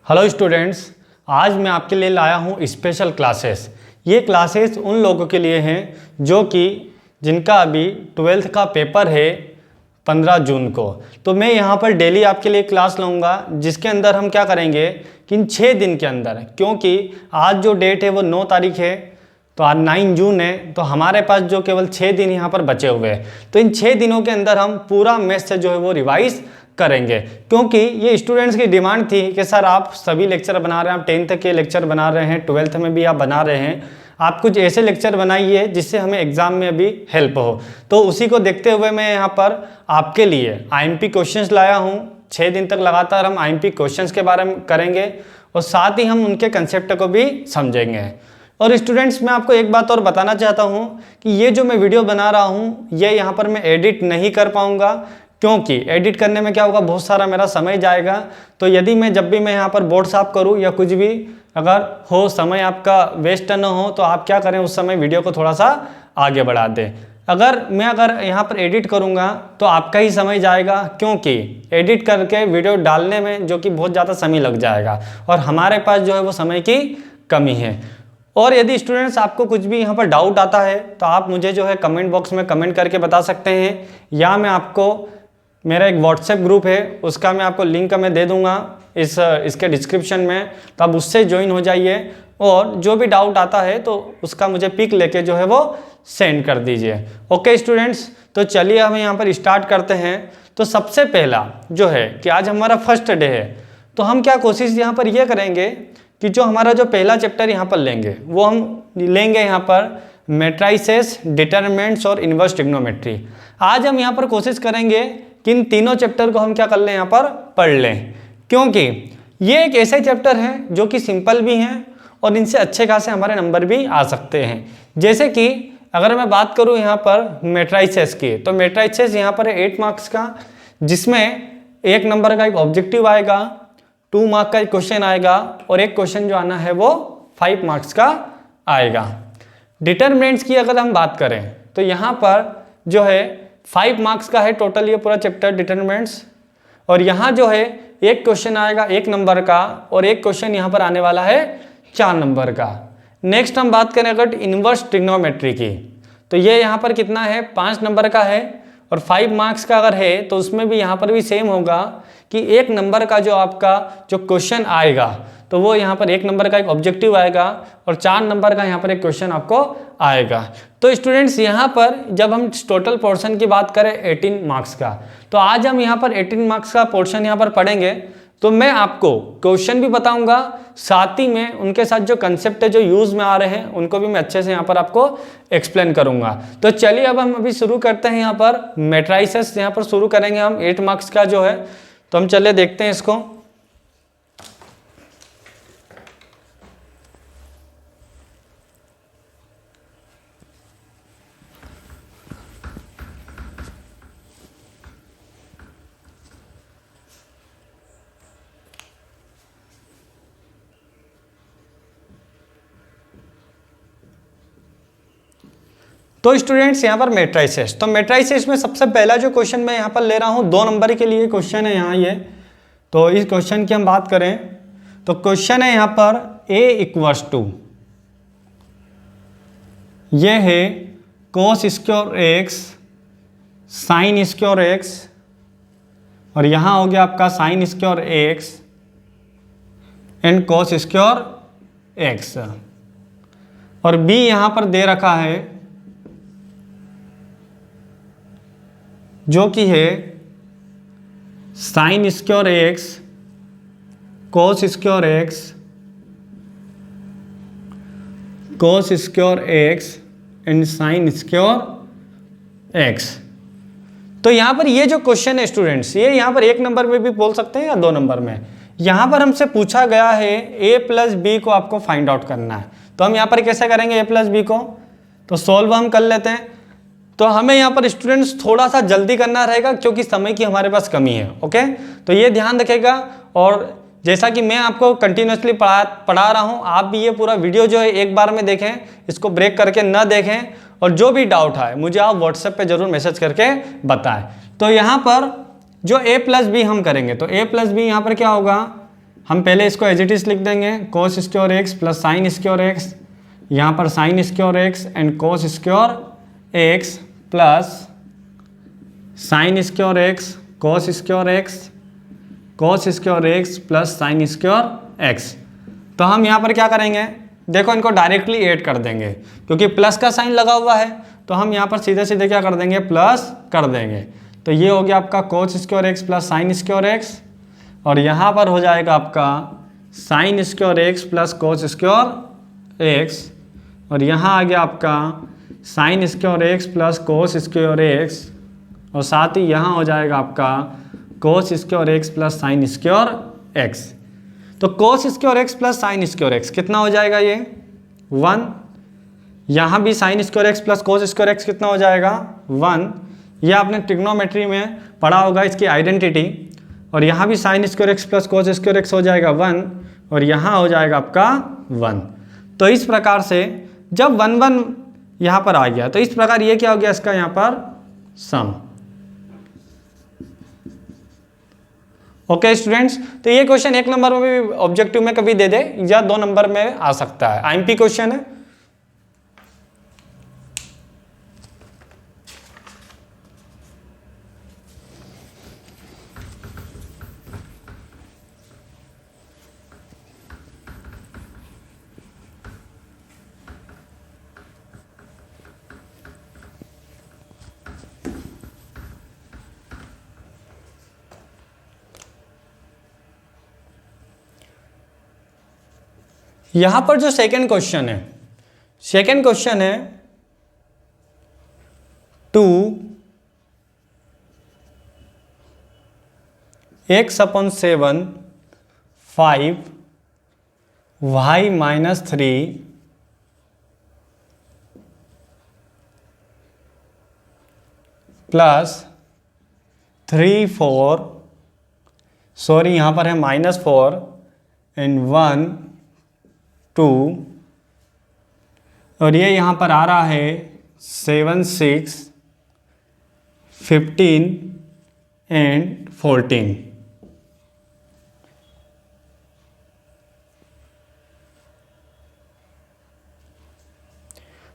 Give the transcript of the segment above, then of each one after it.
Hello students, आज मैं आपके लिए लाया हूँ स्पेशल क्लासेस। ये क्लासेस उन लोगों के लिए हैं जो कि जिनका अभी 12th का पेपर है 15 जून को। तो मैं यहाँ पर डेली आपके लिए क्लास लूँगा, जिसके अंदर हम क्या करेंगे कि इन 6 दिन के अंदर, क्योंकि आज जो डेट है वो 9 तारीख है, तो आज 9 जून है, तो हमारे पास जो केवल 6 दिन यहाँ पर बचे हुए हैं। तो इन 6 दिनों के अंदर हम पूरा मैथ्स से जो है वो रिवाइज करेंगे, क्योंकि ये स्टूडेंट्स की डिमांड थी कि सर आप सभी लेक्चर बना रहे हैं, आप 10th के लेक्चर बना रहे हैं, 12th में भी आप बना रहे हैं, आप कुछ ऐसे लेक्चर बनाइए जिससे हमें एग्जाम में अभी हेल्प हो। तो उसी को देखते हुए मैं यहाँ पर आपके लिए IMP क्वेश्चंस लाया हूँ। 6 दिन तक लगातार हम IMP क्वेश्चंस के बारे में करेंगे और साथ ही हम उनके कंसेप्ट को भी समझेंगे। और स्टूडेंट्स, मैं आपको एक बात और बताना चाहता हूँ कि ये जो मैं वीडियो बना रहा हूँ ये यहाँ पर मैं एडिट नहीं कर पाऊँगा, क्योंकि एडिट करने में क्या होगा, बहुत सारा मेरा समय जाएगा। तो यदि मैं जब भी मैं यहाँ पर बोर्ड साफ करूँ या कुछ भी अगर हो, समय आपका वेस्ट न हो, तो आप क्या करें, उस समय वीडियो को थोड़ा सा आगे बढ़ा दें। अगर यहाँ पर एडिट करूँगा तो आपका ही समय जाएगा, क्योंकि एडिट करके वीडियो डालने में जो कि बहुत ज़्यादा समय लग जाएगा और हमारे पास जो है वो समय की कमी है। और यदि स्टूडेंट्स आपको कुछ भी यहाँ पर डाउट आता है तो आप मुझे जो है कमेंट बॉक्स में कमेंट करके बता सकते हैं, या मैं आपको मेरा एक व्हाट्सएप ग्रुप है, उसका मैं आपको लिंक मैं दे दूंगा इसके डिस्क्रिप्शन में, तो आप उससे ज्वाइन हो जाइए और जो भी डाउट आता है तो उसका मुझे पिक लेके जो है वो सेंड कर दीजिए। ओके स्टूडेंट्स, तो चलिए हम यहाँ पर स्टार्ट करते हैं। तो सबसे पहला जो है कि आज हमारा फर्स्ट डे है, तो हम क्या कोशिश यहाँ पर ये करेंगे कि जो हमारा जो पहला चैप्टर यहाँ पर लेंगे वो हम लेंगे यहाँ पर मैट्रिसेस, डिटरमिनेंट्स और इनवर्स ट्रिग्नोमेट्री। आज हम यहाँ पर कोशिश करेंगे कि इन तीनों चैप्टर को हम क्या कर लें, यहाँ पर पढ़ लें, क्योंकि ये एक ऐसे चैप्टर हैं जो कि सिंपल भी हैं और इनसे अच्छे खासे हमारे नंबर भी आ सकते हैं। जैसे कि अगर मैं बात करूँ यहाँ पर मैट्रिसेस की, तो मैट्रिसेस यहाँ पर है 8 मार्क्स का, जिसमें 1 नंबर का एक ऑब्जेक्टिव आएगा, 2 मार्क का एक क्वेश्चन आएगा और एक क्वेश्चन जो आना है वो 5 मार्क्स का आएगा। डिटरमिनेंट्स की अगर हम बात करें तो यहाँ पर जो है 5 मार्क्स का है टोटल ये पूरा चैप्टर डिटरमिनेंट्स, और यहाँ जो है एक क्वेश्चन आएगा 1 नंबर का और एक क्वेश्चन यहाँ पर आने वाला है 4 नंबर का। नेक्स्ट हम बात करें अगर इनवर्स ट्रिग्नोमेट्री की, तो ये यहाँ पर कितना है, 5 नंबर का है और 5 मार्क्स का अगर है तो उसमें भी यहाँ पर भी सेम होगा कि 1 नंबर का जो आपका जो क्वेश्चन आएगा तो वो यहाँ पर 1 नंबर का एक ऑब्जेक्टिव आएगा और 4 नंबर का यहाँ पर एक क्वेश्चन आपको आएगा। तो स्टूडेंट्स यहाँ पर जब हम टोटल पोर्शन की बात करें 18 मार्क्स का, तो आज हम यहाँ पर 18 मार्क्स का पोर्शन यहाँ पर पढ़ेंगे। तो मैं आपको क्वेश्चन भी बताऊंगा, साथ ही में उनके साथ जो कंसेप्ट है जो यूज में आ रहे हैं उनको भी मैं अच्छे से यहाँ पर आपको एक्सप्लेन करूंगा। तो चलिए अब हम अभी शुरू करते हैं। यहाँ पर मैट्रिसेस यहाँ पर शुरू करेंगे हम, 8 मार्क्स का जो है, तो हम चलिए देखते हैं इसको। तो स्टूडेंट्स यहाँ पर मैट्रिसेस, तो मैट्रिसेस में सबसे पहला जो क्वेश्चन मैं यहाँ पर ले रहा हूँ 2 नंबर के लिए क्वेश्चन है यहाँ ये। तो इस क्वेश्चन की हम बात करें तो क्वेश्चन है यहाँ पर A=, ये है cos square x sin square x, और यहाँ हो गया आपका sin square x and cos square x, और B यहाँ पर दे रखा है जो कि है sign square x, cos square x, cos square x and sign square X. तो यहाँ पर ये जो क्वेश्चन है स्टूडेंट्स, ये यहाँ पर 1 नंबर में भी बोल सकते हैं या 2 नंबर में। यहाँ पर हमसे पूछा गया है a+b को आपको फाइंड आउट करना है। तो हम यहाँ पर कैसे करेंगे a+b को, तो सॉल्व हम कर लेते हैं। तो हमें यहाँ पर स्टूडेंट्स थोड़ा सा जल्दी करना रहेगा क्योंकि समय की हमारे पास कमी है। ओके, तो ये ध्यान रखेगा, और जैसा कि मैं आपको कंटिन्यूसली पढ़ा रहा हूँ, आप भी ये पूरा वीडियो जो है एक बार में देखें, इसको ब्रेक करके न देखें, और जो भी डाउट है मुझे आप व्हाट्सएप पे जरूर मैसेज करके बताएं। तो यहाँ पर जो a+b हम करेंगे, तो a+b यहाँ पर क्या होगा, हम पहले इसको एज इट इज लिख देंगे, कोस square X plus sine square x, यहाँ पर sign square x and cos square X plus sine square x cos square x, cos square X plus sine square X. तो हम यहाँ पर क्या करेंगे, देखो इनको डायरेक्टली ऐड कर देंगे क्योंकि प्लस का साइन लगा हुआ है, तो हम यहाँ पर सीधे सीधे क्या कर देंगे, प्लस कर देंगे। तो ये हो गया आपका cos square X plus sine square X, और यहाँ पर हो जाएगा आपका sine square X plus cos square X, और यहाँ आ गया आपका sine square X plus cos square X, और साथ ही यहाँ हो जाएगा आपका cos square X plus sine square X. तो cos square X plus sine square X कितना हो जाएगा, ये 1। यहाँ भी sine square X plus cos square X कितना हो जाएगा, 1। ये आपने ट्रिग्नोमेट्री में पढ़ा होगा इसकी आइडेंटिटी। और यहाँ भी sine square X plus cos square x हो जाएगा 1, और यहाँ हो जाएगा आपका 1। तो इस प्रकार से जब 1 1 यहाँ पर आ गया, तो इस प्रकार ये क्या हो गया, इसका यहाँ पर सम। ओके स्टूडेंट्स, तो ये क्वेश्चन 1 नंबर में भी ऑब्जेक्टिव में कभी दे दे या 2 नंबर में आ सकता है, आईएमपी क्वेश्चन है। यहां पर जो सेकंड क्वेश्चन है, सेकंड क्वेश्चन है 2x/7 5 y-3 प्लस 3 4, सॉरी यहाँ पर है -4 एंड 1 2, और ये यहाँ पर आ रहा है 7 6 15 एंड 14।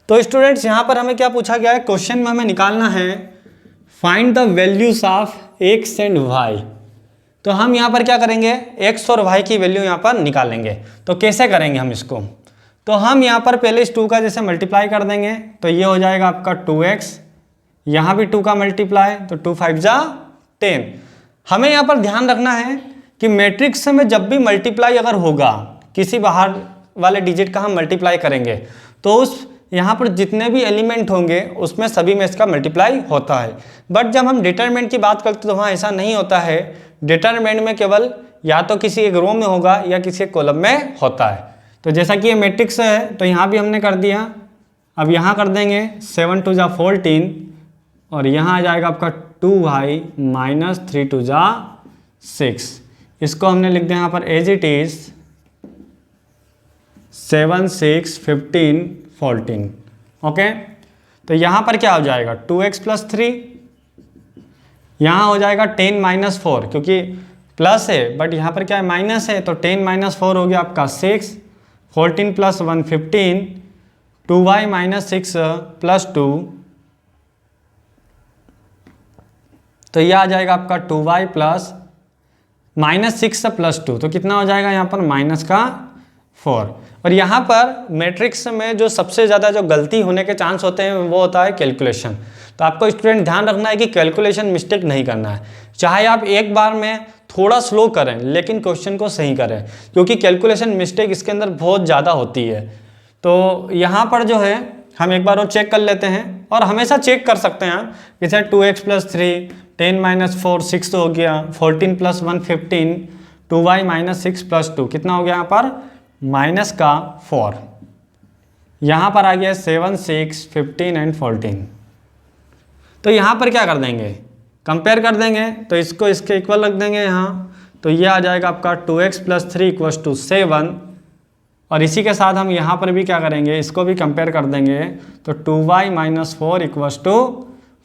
तो स्टूडेंट्स यहाँ पर हमें क्या पूछा गया है, क्वेश्चन में हमें निकालना है find the values of x and y. तो हम यहाँ पर क्या करेंगे, x और y की वैल्यू यहाँ पर निकालेंगे। तो कैसे करेंगे हम इसको, तो हम यहाँ पर पहले इस 2 का जैसे मल्टीप्लाई कर देंगे, तो ये हो जाएगा आपका 2x, यहाँ भी 2 का मल्टीप्लाई, तो 2 5 जा 10। हमें यहाँ पर ध्यान रखना है कि मैट्रिक्स में जब भी मल्टीप्लाई अगर होगा, किसी बाहर वाले डिजिट का हम मल्टीप्लाई करेंगे, तो उस यहाँ पर जितने भी एलिमेंट होंगे उसमें सभी में इसका मल्टीप्लाई होता है। बट जब हम डिटरमिनेंट की बात करते तो वहाँ ऐसा नहीं होता है, डिटरमिनेंट में केवल या तो किसी एक रो में होगा या किसी एक कॉलम में होता है। तो जैसा कि ये मैट्रिक्स है तो यहाँ भी हमने कर दिया, अब यहाँ कर देंगे 7 2 जा 14, और यहाँ आ जाएगा आपका 2y - 3 2 जा 6। इसको हमने लिख दिया यहाँ पर एज इट इज 7 6 15 14। ओके, तो यहाँ पर क्या हो जाएगा 2x + 3, यहाँ हो जाएगा 10 - 4, क्योंकि प्लस है बट यहाँ पर क्या है माइनस है, तो 10 - 4 हो गया आपका 6, 14 + 1 15, 2y - 6 + 2, तो यह आ जाएगा आपका 2y प्लस -6 + 2, तो कितना हो जाएगा यहाँ पर -4। और यहाँ पर मैट्रिक्स में जो सबसे ज़्यादा जो गलती होने के चांस होते हैं वो होता है कैलकुलेशन। तो आपको स्टूडेंट ध्यान रखना है कि कैलकुलेशन मिस्टेक नहीं करना है, चाहे आप एक बार में थोड़ा स्लो करें लेकिन क्वेश्चन को सही करें, क्योंकि कैलकुलेशन मिस्टेक इसके अंदर बहुत ज़्यादा होती है। तो यहाँ पर जो है हम एक बार और चेक कर लेते हैं, और हमेशा चेक कर सकते हैं आप, जैसे 2x + 3 10 - 4 6 हो गया, 14 + 1 15, 2y - 6 + 2 कितना हो गया यहाँ पर -4। यहाँ पर आ गया 7 6 15 एंड 14। तो यहाँ पर क्या कर देंगे, कंपेयर कर देंगे, तो इसको इसके इक्वल रख देंगे यहाँ, तो ये आ जाएगा आपका 2x + 3 = 7, और इसी के साथ हम यहाँ पर भी क्या करेंगे, इसको भी कंपेयर कर देंगे, तो 2y - 4 =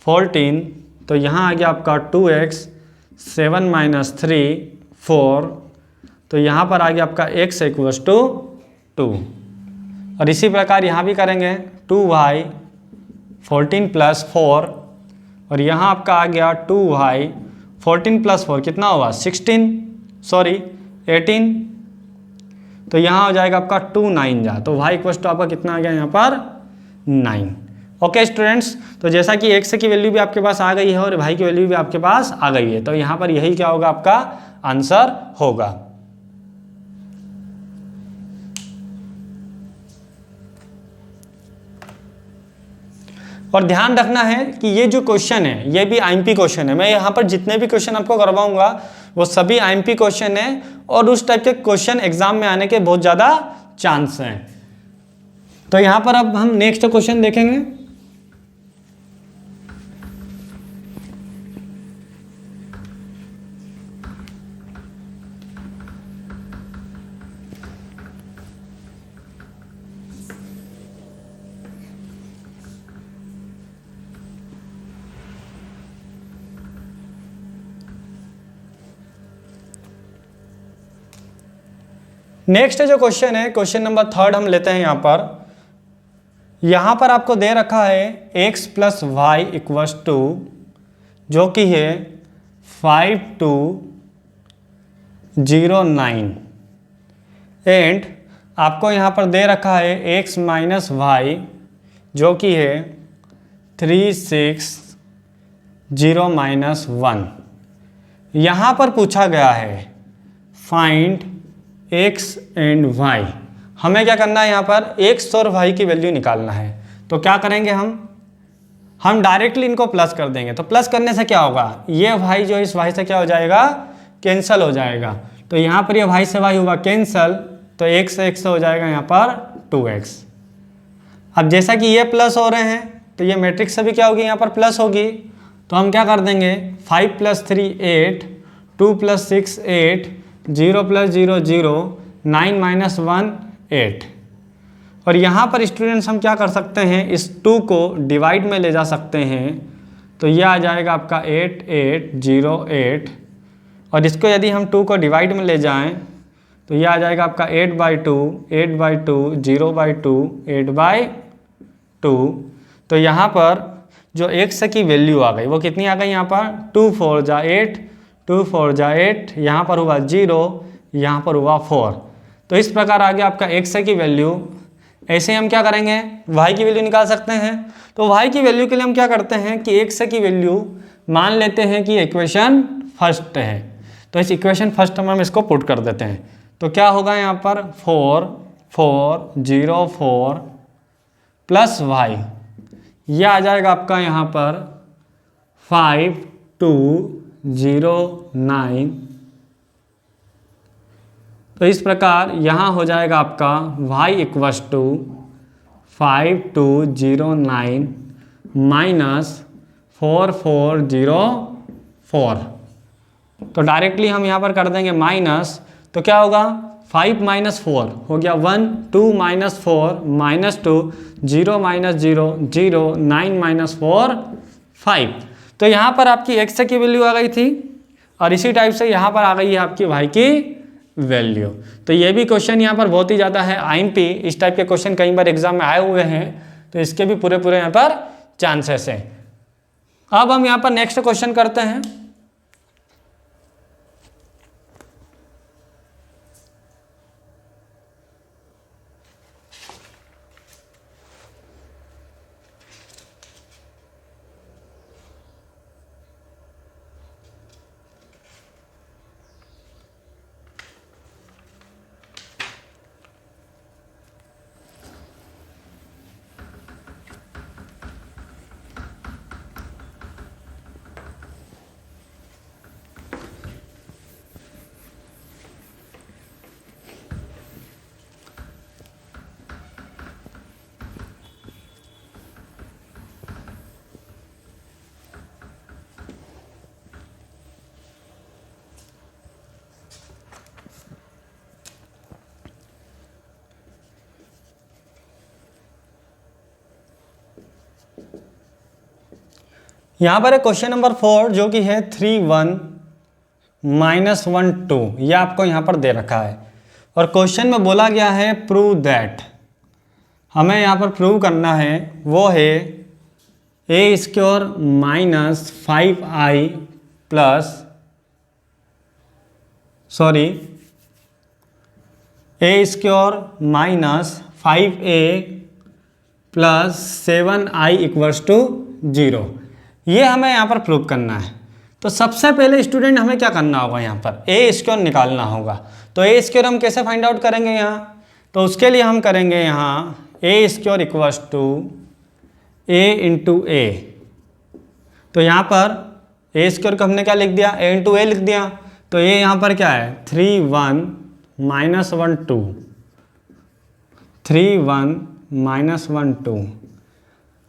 14, तो यहाँ आ गया आपका 2x 7 - 3 4, तो यहाँ पर आ गया आपका x इक्वल्स टू 2। और इसी प्रकार यहाँ भी करेंगे 2y 14 प्लस 4, और यहाँ आपका आ गया 2y 14 प्लस 4 कितना होगा 18, तो यहाँ हो जाएगा आपका 2 9 जा, तो y इक्वल्स टू आपका कितना आ गया यहाँ पर 9। ओके स्टूडेंट्स, तो जैसा कि x की वैल्यू भी आपके पास आ गई है और y की वैल्यू भी आपके पास आ गई है, तो यहाँ पर यही क्या होगा आपका आंसर होगा। और ध्यान रखना है कि ये जो क्वेश्चन है ये भी आईएमपी क्वेश्चन है। मैं यहाँ पर जितने भी क्वेश्चन आपको करवाऊंगा वो सभी आईएमपी क्वेश्चन है और उस टाइप के क्वेश्चन एग्जाम में आने के बहुत ज़्यादा चांस हैं। तो यहाँ पर अब हम नेक्स्ट क्वेश्चन देखेंगे। नेक्स्ट जो क्वेश्चन है, क्वेश्चन नंबर 3 हम लेते हैं। यहाँ पर आपको दे रखा है x plus y equals to जो कि है 5209 एंड आपको यहाँ पर दे रखा है x माइनस वाई जो कि है 360 माइनस 1। यहाँ पर पूछा गया है फाइंड x एंड y। हमें क्या करना है यहाँ पर x और y की वैल्यू निकालना है। तो क्या करेंगे हम डायरेक्टली इनको प्लस कर देंगे। तो प्लस करने से क्या होगा, ये y जो इस y से क्या हो जाएगा कैंसिल हो जाएगा। तो यहाँ पर ये y से y हुआ कैंसिल, तो x से x हो जाएगा यहाँ पर 2x। अब जैसा कि ये प्लस हो रहे हैं तो ये मैट्रिक्स से भी क्या होगी यहाँ पर प्लस होगी। तो हम क्या कर देंगे 5 + 3 8, 2 + 6 8, 0 + 0 0, 9 - 1 8। और यहाँ पर स्टूडेंट्स हम क्या कर सकते हैं, इस 2 को डिवाइड में ले जा सकते हैं। तो ये आ जाएगा आपका 8 8 0 8, और इसको यदि हम 2 को डिवाइड में ले जाएं तो ये आ जाएगा आपका 8/2 8/2 0/2 8/2। तो यहाँ पर जो x की वैल्यू आ गई वो कितनी आ गई यहाँ पर 2 4 जा 8, 2 4 जा 8, यहाँ पर हुआ 0, यहाँ पर हुआ 4। तो इस प्रकार आ गया आपका x की वैल्यू। ऐसे हम क्या करेंगे y की वैल्यू निकाल सकते हैं। तो y की वैल्यू के लिए हम क्या करते हैं कि x की वैल्यू मान लेते हैं कि इक्वेशन फर्स्ट है। तो इस इक्वेशन फर्स्ट में हम इसको पुट कर देते हैं। तो क्या होगा यहाँ पर 4 4 0 4 प्लस y, यह आ जाएगा आपका यहाँ पर 5 2 0 9। तो इस प्रकार यहाँ हो जाएगा आपका y इक्वल्स टू 5 2 0 9 माइनस 4 4 0 4। तो डायरेक्टली हम यहाँ पर कर देंगे माइनस, तो क्या होगा 5 - 4 हो गया 1, 2 - 4 -2, 0 - 0 0, 9 - 4 5। तो यहाँ पर आपकी x की वैल्यू आ गई थी और इसी टाइप से यहाँ पर आ गई है आपकी y की वैल्यू। तो ये भी क्वेश्चन यहाँ पर बहुत ही ज़्यादा है आईएमपी, इस टाइप के क्वेश्चन कई बार एग्जाम में आए हुए हैं, तो इसके भी पूरे यहाँ पर चांसेस हैं। अब हम यहाँ पर नेक्स्ट क्वेश्चन करते हैं। यहाँ पर है क्वेश्चन नंबर 4 जो कि है 3 1 -1 2, ये आपको यहाँ पर दे रखा है। और क्वेश्चन में बोला गया है प्रूव दैट, हमें यहाँ पर प्रूव करना है वो है a² minus 5i plus a² minus 5a plus 7i equals to 0, ये हमें यहाँ पर प्रूव करना है। तो सबसे पहले स्टूडेंट हमें क्या करना होगा, यहाँ पर a² निकालना होगा। तो a² हम कैसे फाइंड आउट करेंगे यहाँ, तो उसके लिए हम करेंगे यहाँ a² equals to a into a. तो यहाँ पर a² को हमने क्या लिख दिया, a इंटू ए लिख दिया। तो ये यहाँ पर क्या है 3 1 माइनस 1 2, 3 1 माइनस 1 2।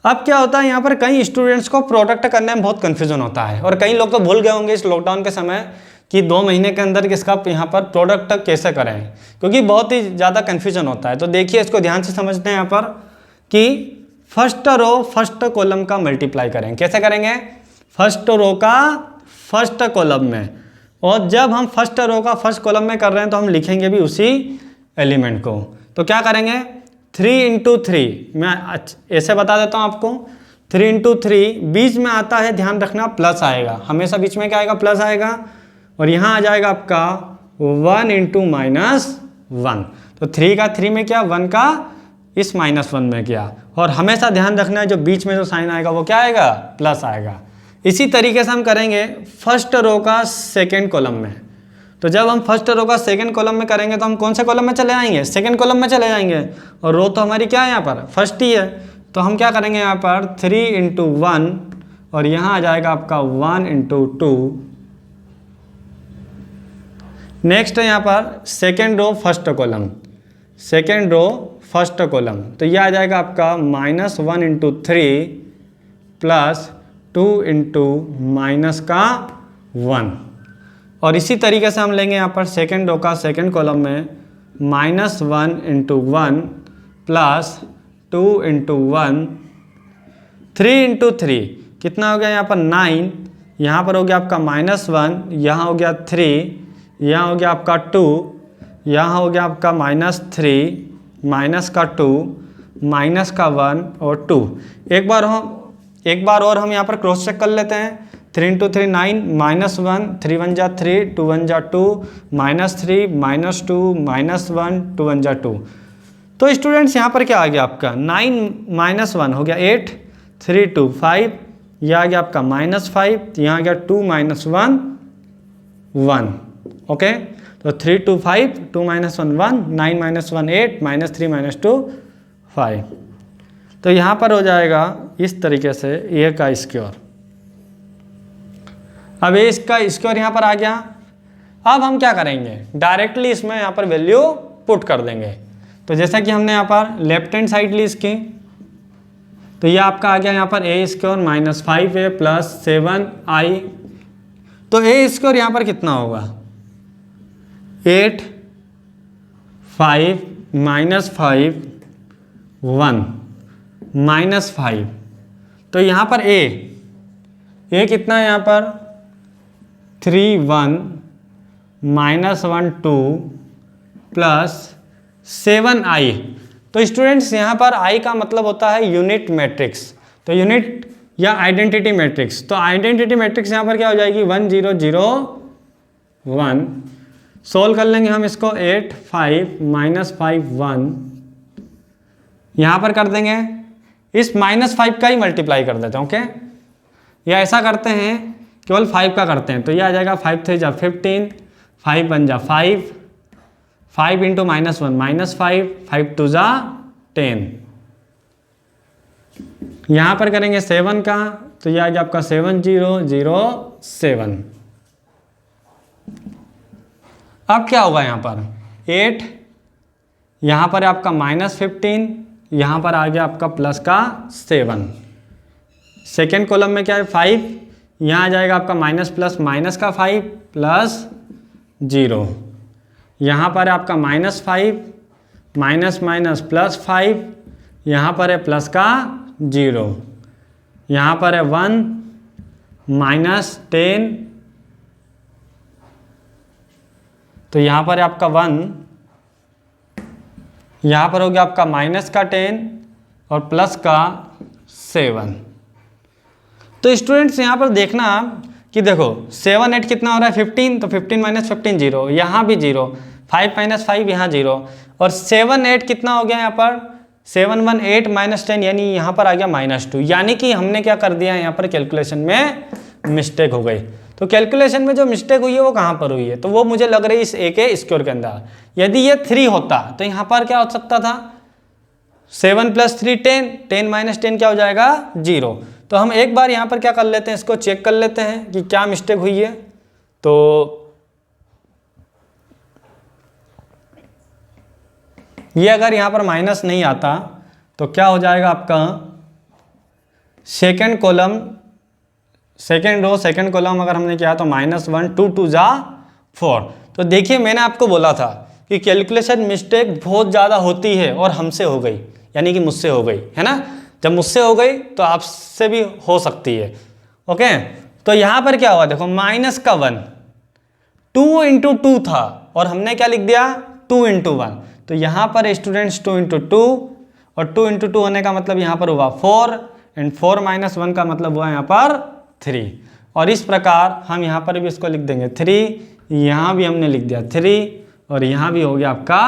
अब क्या होता है यहाँ पर कई स्टूडेंट्स को प्रोडक्ट करने में बहुत कन्फ्यूजन होता है, और कई लोग तो भूल गए होंगे इस लॉकडाउन के समय कि 2 महीने के अंदर इसका यहाँ पर प्रोडक्ट कैसे करें, क्योंकि बहुत ही ज़्यादा कन्फ्यूजन होता है। तो देखिए इसको ध्यान से समझते हैं यहाँ पर कि फर्स्ट रो फर्स्ट कॉलम का मल्टीप्लाई करें। कैसे करेंगे, फर्स्ट रो का फर्स्ट कॉलम में, और जब हम फर्स्ट रो का फर्स्ट कॉलम में कर रहे हैं तो हम लिखेंगे भी उसी एलिमेंट को। तो क्या करेंगे 3 इंटू 3, मैं ऐसे बता देता हूँ आपको, 3 इंटू 3 बीच में आता है, ध्यान रखना प्लस आएगा, हमेशा बीच में क्या आएगा प्लस आएगा, और यहाँ आ जाएगा आपका 1 इंटू -1। तो 3 का 3 में क्या, 1 का इस -1 में क्या, और हमेशा ध्यान रखना है जो बीच में जो साइन आएगा वो क्या आएगा, प्लस आएगा। इसी तरीके से हम करेंगे फर्स्ट रो का सेकेंड कॉलम में। तो जब हम फर्स्ट रो का सेकंड कॉलम में करेंगे तो हम कौन से कॉलम में चले जाएंगे, सेकंड कॉलम में चले जाएंगे, और रो तो हमारी क्या है यहाँ पर फर्स्ट ही है। तो हम क्या करेंगे यहाँ पर 3 इंटू 1, और यहाँ आ जाएगा आपका 1 इंटू 2। नेक्स्ट है यहाँ पर second row first column, second row first column, तो ये आ जाएगा आपका -1 इंटू 3 प्लस 2 इंटू -1। और इसी तरीके से हम लेंगे यहाँ पर सेकेंड रो का सेकेंड कॉलम में -1 इंटू 1 प्लस 2 इंटू 1, 3 इंटू 3 कितना हो गया यहाँ पर 9, यहाँ पर हो गया आपका -1, यहाँ हो गया 3, यहाँ हो गया आपका 2, यहाँ हो गया आपका -3, माइनस का 2, माइनस का 1 और 2। एक बार और हम यहाँ पर क्रॉस चेक कर लेते हैं। 3 इंटू 3 9, -1, 3 1 जा 3, 2 1 जा 2, -3, -2, -1, 2 1 जा 2। तो स्टूडेंट्स यहाँ पर क्या आ गया आपका 9 -1 हो गया 8, 3 2 5, यह आ गया आपका -5, यहाँ आ गया 2 -1 1। ओके, तो 3 2 5, 2 -1 1, 9 -1 8, -3 -2 5। तो यहाँ पर हो जाएगा इस तरीके से ए का स्क्वायर। अब ए इसका स्क्वायर यहाँ पर आ गया। अब हम क्या करेंगे, डायरेक्टली इसमें यहाँ पर वैल्यू पुट कर देंगे। तो जैसा कि हमने यहाँ पर लेफ्ट हैंड साइड ली इसकी, तो ये आपका आ गया यहाँ पर ए स्क्वायर -5a प्लस 7i। तो ए स्क्वायर यहाँ पर कितना होगा 8 5 -5 1 -5। तो यहाँ पर ए कितना है यहाँ पर 3 1 -1 2 प्लस 7i। तो स्टूडेंट्स यहाँ पर i का मतलब होता है यूनिट मैट्रिक्स, तो यूनिट या आइडेंटिटी मैट्रिक्स। तो आइडेंटिटी मैट्रिक्स यहाँ पर क्या हो जाएगी 1 0 0 1। सोल्व कर लेंगे हम इसको 8 5 -5 1, यहाँ पर कर देंगे इस -5 का ही मल्टीप्लाई कर देते हैं। ओके, या ऐसा करते हैं केवल 5 का करते हैं। तो ये आ जाएगा 5 3 जा 15, 5 1 जा 5, 5 इंटू -1 -5, 5 2 जा 10। यहाँ पर करेंगे 7 का, तो ये आ गया आपका 7 0 0 7। अब क्या होगा यहाँ पर 8, यहाँ पर आपका -15, यहाँ पर आ गया आपका प्लस का 7। सेकेंड कॉलम में क्या है 5, यहाँ आ जाएगा आपका माइनस प्लस माइनस का 5 प्लस 0, यहाँ पर है आपका -5 माइनस माइनस प्लस 5, यहाँ पर है प्लस का 0, यहाँ पर है 1 -10 तो यहाँ पर है आपका 1, यहाँ पर हो गया आपका माइनस का 10 और प्लस का 7। तो स्टूडेंट्स यहाँ पर देखना कि देखो 7 8 कितना हो रहा है 15, तो 15 माइनस 15 0, यहाँ भी 0, 5 माइनस 5 यहाँ 0, और 7 8 कितना हो गया यहाँ पर 7 1 8 माइनस 10, यानी यहाँ पर आ गया -2, यानी कि हमने क्या कर दिया यहाँ पर कैलकुलेशन में मिस्टेक हो गई। तो कैलकुलेशन में जो मिस्टेक हुई है वो कहाँ पर हुई है, तो वो मुझे लग रही है इस ए के स्क्वायर के अंदर। यदि ये 3 होता तो यहाँ पर क्या हो सकता था 7 + 3 10, 10 माइनस 10 क्या हो जाएगा 0। तो हम एक बार यहाँ पर क्या कर लेते हैं, इसको चेक कर लेते हैं कि क्या मिस्टेक हुई है। तो ये अगर यहाँ पर माइनस नहीं आता तो क्या हो जाएगा आपका second column, second row second column अगर हमने किया तो -1 2 2 जा 4। तो देखिए मैंने आपको बोला था कि कैलकुलेशन मिस्टेक बहुत ज़्यादा होती है और हमसे हो गई, यानी कि मुझसे हो गई, है ना। जब मुझसे हो गई तो आपसे भी हो सकती है। ओके, तो यहाँ पर क्या हुआ देखो -1 2 × 2 था और हमने क्या लिख दिया 2 × 1। तो यहाँ पर स्टूडेंट्स 2 × 2, और 2 × 2 होने का मतलब यहाँ पर हुआ 4, एंड 4 - 1 का मतलब हुआ यहाँ पर 3। और इस प्रकार हम यहाँ पर भी इसको लिख देंगे 3, यहाँ भी हमने लिख दिया 3, और यहाँ भी हो गया आपका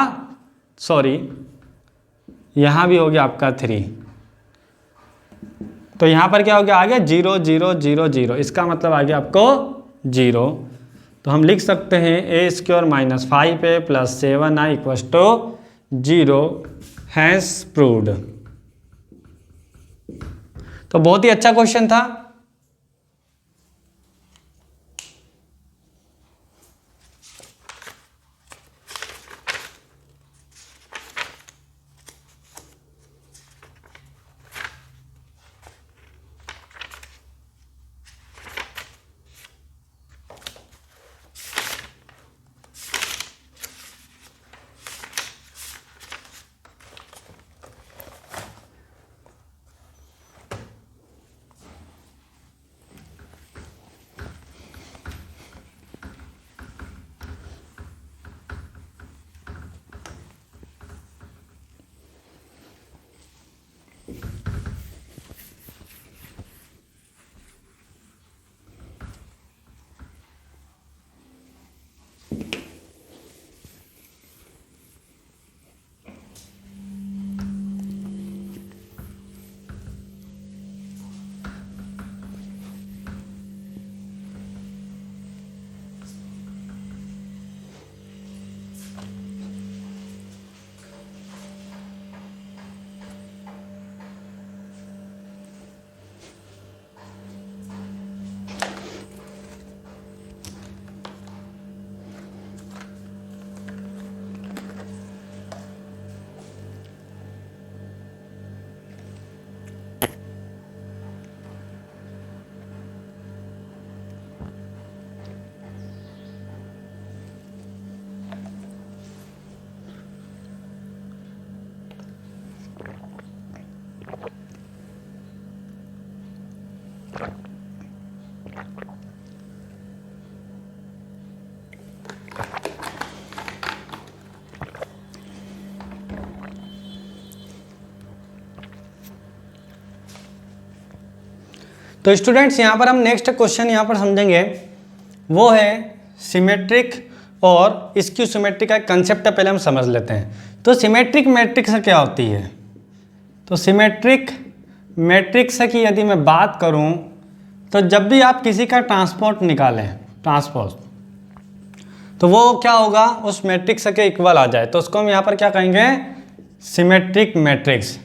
यहाँ भी हो गया आपका 3। तो यहाँ पर क्या हो गया आ गया 0 0 0 0, इसका मतलब आ गया आपको 0। तो हम लिख सकते हैं a² - 5a + 7i = 0 has proved. तो बहुत ही अच्छा क्वेश्चन था। तो स्टूडेंट्स यहाँ पर हम नेक्स्ट क्वेश्चन यहाँ पर समझेंगे, वो है सिमेट्रिक और स्क्यू सिमेट्रिक का कंसेप्ट पहले हम समझ लेते हैं। तो सिमेट्रिक मैट्रिक्स क्या होती है, तो सिमेट्रिक मैट्रिक्स की यदि मैं बात करूँ तो जब भी आप किसी का ट्रांसपोर्ट निकालें, ट्रांसपोज, तो वो क्या होगा उस मैट्रिक्स के इक्वल आ जाए, तो उसको हम यहाँ पर क्या कहेंगे सिमेट्रिक मैट्रिक्स।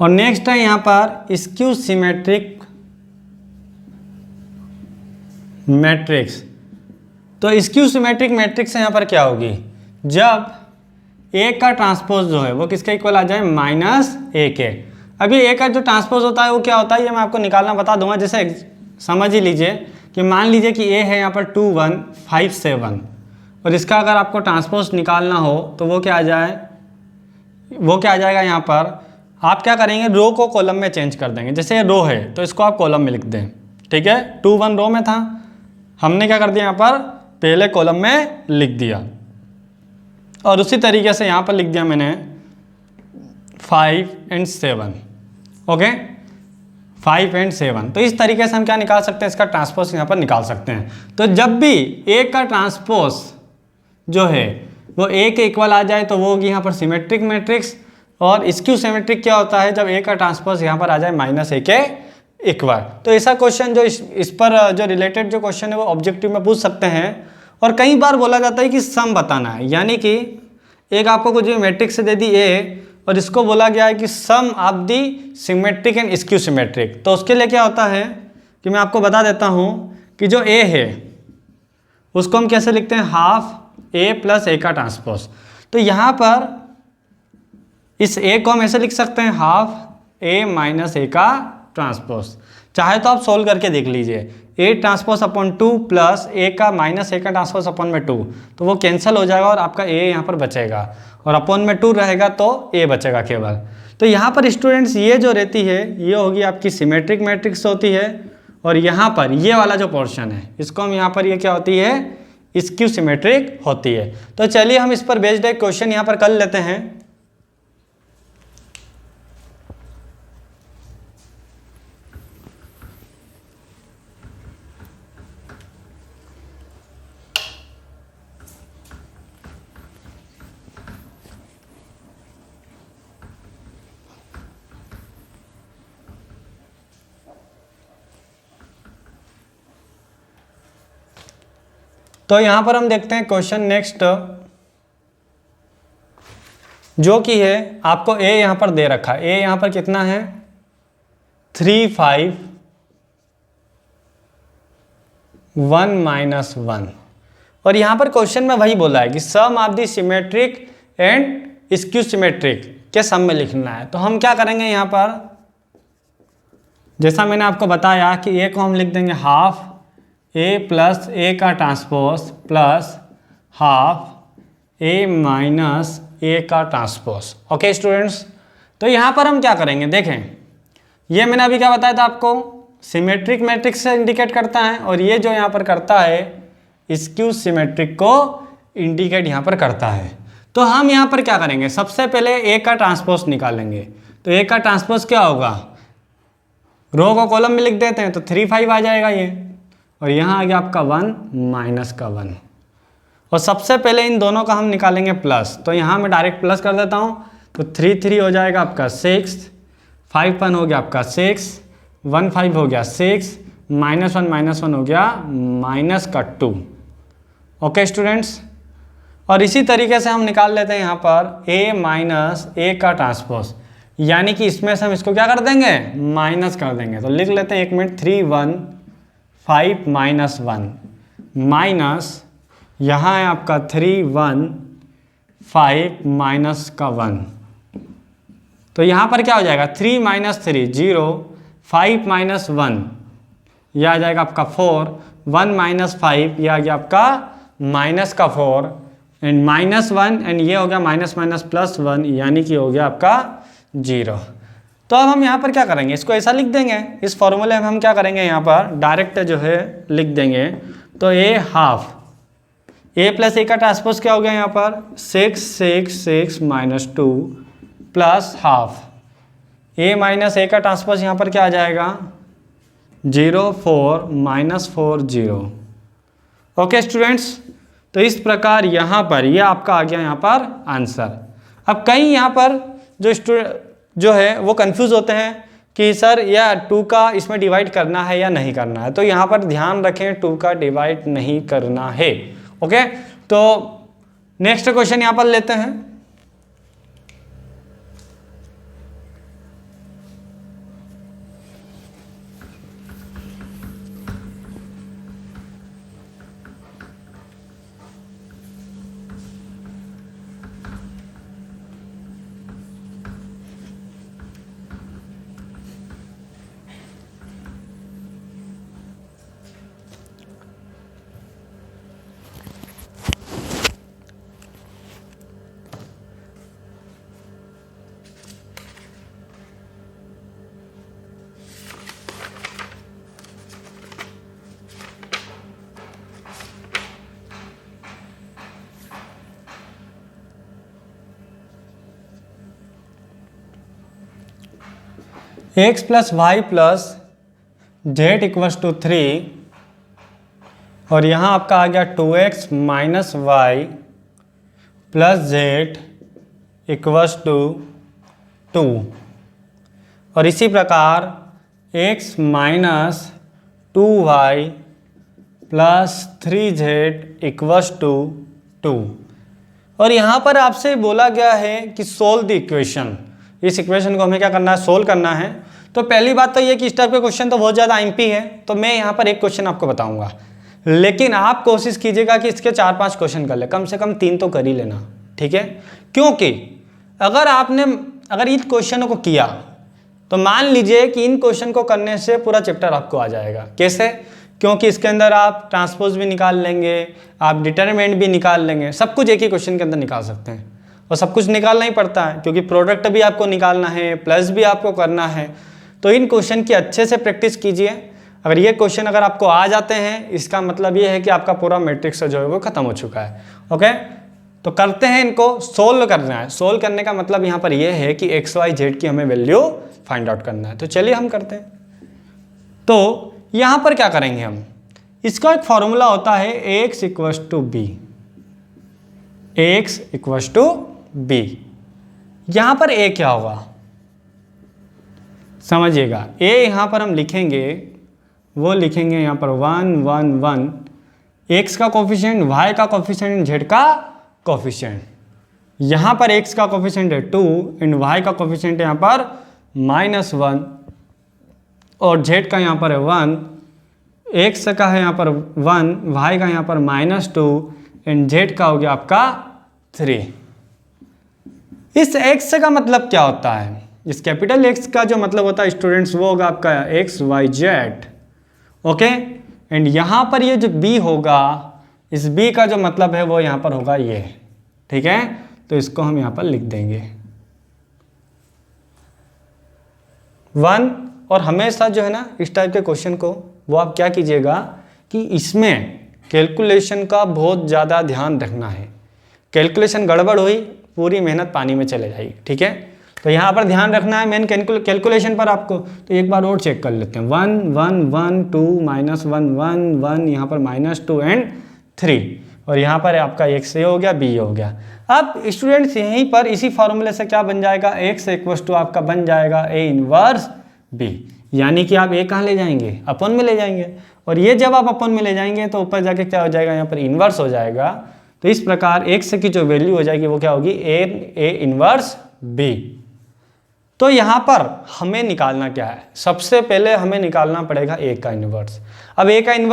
और नेक्स्ट है यहाँ पर स्क्यू सिमेट्रिक मैट्रिक्स। तो स्क्यू सिमेट्रिक मैट्रिक्स यहाँ पर क्या होगी, जब ए का ट्रांसपोज जो है वो किसके इक्वल आ जाए -a के। अभी ए का जो ट्रांसपोज होता है वो क्या होता है ये मैं आपको निकालना बता दूंगा। जैसे समझ ही लीजिए कि मान लीजिए कि ए है यहाँ पर 2 1 5 7, और इसका अगर आपको ट्रांसपोज निकालना हो तो वो क्या आ जाए, वो क्या आ जाएगा यहाँ पर आप क्या करेंगे रो को कॉलम में चेंज कर देंगे। जैसे ये रो है तो इसको आप कॉलम में लिख दें, ठीक है। 2 1 रो में था, हमने क्या कर दिया यहाँ पर पहले कॉलम में लिख दिया, और उसी तरीके से यहाँ पर लिख दिया मैंने 5 और 7। ओके, 5 और 7। तो इस तरीके से हम क्या निकाल सकते हैं, इसका ट्रांसपोज यहाँ पर निकाल सकते हैं। तो जब भी ए का ट्रांसपोज जो है वो ए के इक्वल आ जाए तो वो होगी यहाँ पर सिमेट्रिक मैट्रिक्स, और स्क्यू सिमेट्रिक क्या होता है, जब ए का ट्रांसपोज यहाँ पर आ जाए -a के इक्वल। तो ऐसा क्वेश्चन जो इस पर जो रिलेटेड जो क्वेश्चन है वो ऑब्जेक्टिव में पूछ सकते हैं। और कई बार बोला जाता है कि सम बताना है, यानी कि एक आपको कुछ भी मैट्रिक्स दे दी ए और इसको बोला गया है कि sum of the symmetric and skew symmetric. तो उसके लिए क्या होता है कि मैं आपको बता देता हूँ कि जो ए है उसको हम कैसे लिखते हैं, हाफ ए प्लस ए का ट्रांसपोज। तो यहाँ पर इस ए को हम ऐसे लिख सकते हैं, हाफ ए माइनस ए का ट्रांसपोज। चाहे तो आप सोल्व करके देख लीजिए, ए ट्रांसपोज अपॉन 2 प्लस ए का माइनस ए का ट्रांसपोज अपॉन में 2, तो वो कैंसिल हो जाएगा और आपका ए यहाँ पर बचेगा, और अपॉन में 2 रहेगा तो ए बचेगा केवल। तो यहाँ पर स्टूडेंट्स ये जो रहती है ये होगी आपकी सिमेट्रिक मैट्रिक्स होती है, और यहाँ पर ये वाला जो पोर्शन है इसको हम यहाँ पर ये क्या होती है, स्क्यू सिमेट्रिक होती है। तो चलिए हम इस पर बेस्ड एक क्वेश्चन यहाँ पर कर लेते हैं। तो यहां पर हम देखते हैं क्वेश्चन नेक्स्ट, जो कि है आपको ए यहां पर दे रखा है। ए यहां पर कितना है, 3 5 1 -1, और यहां पर क्वेश्चन में वही बोला है कि sum of the symmetric and skew symmetric के सम में लिखना है। तो हम क्या करेंगे यहाँ पर, जैसा मैंने आपको बताया कि ए को हम लिख देंगे हाफ ए प्लस ए का ट्रांसपोज प्लस हाफ ए माइनस ए का ट्रांसपोज। ओके स्टूडेंट्स, तो यहाँ पर हम क्या करेंगे, देखें ये मैंने अभी क्या बताया था आपको, सिमेट्रिक मैट्रिक्स से इंडिकेट करता है, और ये जो यहाँ पर करता है स्क्यू सिमेट्रिक को इंडिकेट यहाँ पर करता है। तो हम यहाँ पर क्या करेंगे, सबसे पहले ए का ट्रांसपोज निकालेंगे। तो ए का ट्रांसपोज क्या होगा, रो को कॉलम में लिख देते हैं तो 3 5 आ जाएगा ये, और यहाँ आ गया आपका 1 माइनस का 1, और सबसे पहले इन दोनों का हम निकालेंगे प्लस। तो यहाँ मैं डायरेक्ट प्लस कर देता हूँ, तो 3 3 हो जाएगा आपका 6, 5 1 हो गया आपका 6, 1 5 हो गया 6, -1 हो गया माइनस का 2। ओके स्टूडेंट्स, और इसी तरीके से हम निकाल लेते हैं यहाँ पर a माइनस ए का ट्रांसपोज, यानी कि इसमें से हम इसको क्या कर देंगे, माइनस कर देंगे। तो लिख लेते हैं 1 मिनट, 3 1 5 -1 माइनस यहाँ है आपका 3 1 5 माइनस का 1। तो यहाँ पर क्या हो जाएगा, 3 - 3 0, 5 - 1 यह आ जाएगा आपका 4, 1 - 5 यह आ गया आपका माइनस का 4, एंड -1 एंड ये हो गया माइनस माइनस प्लस 1, यानी कि हो गया आपका 0। तो अब हम यहाँ पर क्या करेंगे, इसको ऐसा लिख देंगे, इस फॉर्मूले में हम क्या करेंगे यहाँ पर डायरेक्ट जो है लिख देंगे। तो ए हाफ ए प्लस ए का ट्रांसपोज क्या हो गया यहाँ पर 6 6 6 -2 प्लस हाफ ए माइनस ए का ट्रांसपोज यहाँ पर क्या आ जाएगा 0 4 -4 0। ओके स्टूडेंट्स, तो इस प्रकार यहाँ पर ये आपका आ गया यहाँ पर आंसर। अब कई यहाँ पर जो है वो कंफ्यूज होते हैं कि सर या 2 का इसमें डिवाइड करना है या नहीं करना है। तो यहाँ पर ध्यान रखें 2 का डिवाइड नहीं करना है। ओके, तो नेक्स्ट क्वेश्चन यहाँ पर लेते हैं। X plus y plus z equals to 3 और यहाँ आपका आ गया 2x minus y plus z equals to 2 और इसी प्रकार x minus 2y plus 3z equals to 2 और यहाँ पर आपसे बोला गया है कि सोल्व द इक्वेशन। इस इक्वेशन को हमें क्या करना है, सोल्व करना है। तो पहली बात तो ये कि इस टाइप के क्वेश्चन तो बहुत ज़्यादा आईएमपी है, तो मैं यहाँ पर एक क्वेश्चन आपको बताऊंगा, लेकिन आप कोशिश कीजिएगा कि इसके 4-5 क्वेश्चन कर ले, कम से कम 3 तो कर ही लेना, ठीक है। क्योंकि अगर इन क्वेश्चनों को किया तो मान लीजिए कि इन क्वेश्चन को करने से पूरा चैप्टर आपको आ जाएगा। कैसे? क्योंकि इसके अंदर आप ट्रांसपोज भी निकाल लेंगे, आप डिटरमिनेंट भी निकाल लेंगे, सब कुछ एक ही क्वेश्चन के अंदर निकाल सकते हैं। और सब कुछ निकालना ही पड़ता है क्योंकि प्रोडक्ट भी आपको निकालना है, प्लस भी आपको करना है। तो इन क्वेश्चन की अच्छे से प्रैक्टिस कीजिए। अगर ये क्वेश्चन अगर आपको आ जाते हैं, इसका मतलब ये है कि आपका पूरा मैट्रिक्स जो है वो खत्म हो चुका है। ओके, तो करते हैं, इनको सोल्व करना है। सोल्व करने का मतलब यहाँ पर ये है कि एक्स वाई जेड की हमें वैल्यू फाइंड आउट करना है। तो चलिए हम करते हैं। तो यहाँ पर क्या करेंगे हम, इसका एक फॉर्मूला होता है x equals to b, x equals to b. यहाँ पर ए क्या होगा समझिएगा, ए यहाँ पर हम लिखेंगे, वो लिखेंगे यहाँ पर 1 1 1, एक्स का कोफिशिएंट, वाई का कोफिशिएंट, जेड का कोफिशिएंट। यहाँ पर एक्स का कोफिशिएंट है 2 एंड वाई का कोफिशिएंट है यहाँ पर -1 और जेड का यहाँ पर है 1, एक्स का है यहाँ पर 1, वाई का यहाँ पर -2 एंड जेड का हो गया आपका 3। इस एक्स का मतलब क्या होता है, इस कैपिटल एक्स का जो मतलब होता है स्टूडेंट्स वो होगा आपका x y z. Okay, and यहाँ पर ये जो बी होगा, इस बी का जो मतलब है वो यहाँ पर होगा ये, ठीक है। तो इसको हम यहाँ पर लिख देंगे 1। और हमेशा जो है ना इस टाइप के क्वेश्चन को वो आप क्या कीजिएगा कि इसमें कैलकुलेशन का बहुत ज़्यादा ध्यान रखना है। कैलकुलेशन गड़बड़ हुई, पूरी मेहनत पानी में चले जाएगी, ठीक है। तो यहाँ पर ध्यान रखना है मेन कैलकुलेशन पर आपको। तो एक बार और चेक कर लेते हैं, 1 1 1 2 -1 1 1, यहाँ पर -2 एंड 3 और यहाँ पर आपका एक्स ए हो गया, बी हो गया। अब स्टूडेंट्स यहीं पर इसी फॉर्मूले से क्या बन जाएगा, एक्स इक्वल्स टू आपका बन जाएगा ए इनवर्स बी, यानी कि आप ए कहाँ ले जाएंगे, अपन में ले जाएंगे। और ये जब आप अपन में ले जाएंगे तो ऊपर जाके क्या हो जाएगा, यहाँ पर इनवर्स हो जाएगा। तो इस प्रकार एक्स की जो वैल्यू हो जाएगी वो क्या होगी, ए इनवर्स बी। तो यहाँ पर हमें निकालना क्या है, सबसे पहले हमें निकालना पड़ेगा ए का इनवर्स। अब ए का इनवर्स